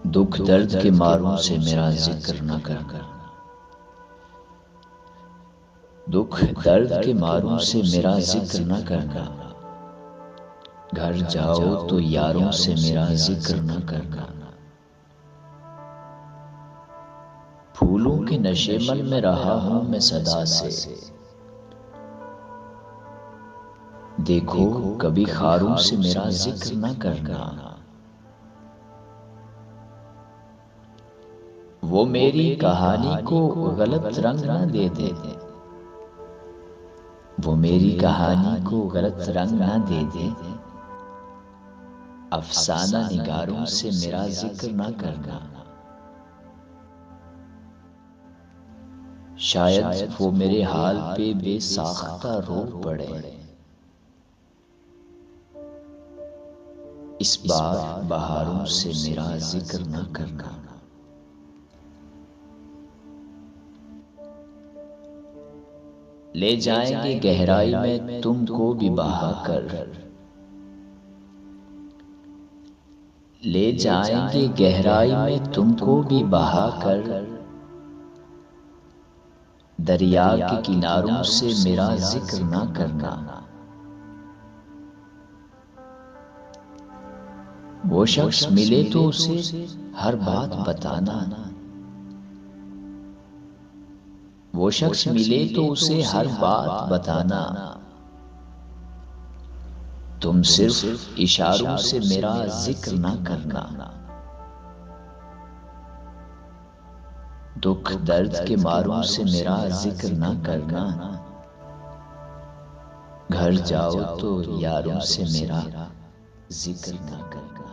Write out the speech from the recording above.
दुख दर्द के मारों से मेरा जिक्र न करना। दुख दर्द के मारों से मेरा जिक्र न करना। घर जाओ तो यारों से मेरा जिक्र न करना। फूलों के नशेमन में रहा हूं मैं सदा से। देखो कभी खारों से मेरा जिक्र न करना। वो मेरी कहानी को गलत रंग न दे दे। वो मेरी कहानी को गलत रंग न दे दे। अफसाना निगारों से मेरा जिक्र न करना। शायद वो मेरे हाल पे बेसाख्ता रो पड़े। इस बार बहारों से मेरा जिक्र न करना। ले जाएंगे गहराई में तुमको भी बहा कर। ले जाएंगे गहराई में तुमको भी बहा कर। दरिया के किनारों से मेरा जिक्र ना करना। वो शख्स मिले तो उसे हर बात बताना। वो शख्स मिले तो उसे हर बात बताना। तुम सिर्फ इशारों से मेरा जिक्र ना करना। दुख दर्द के मारों से मेरा जिक्र ना करना। घर जाओ तो यारों से मेरा जिक्र ना करना।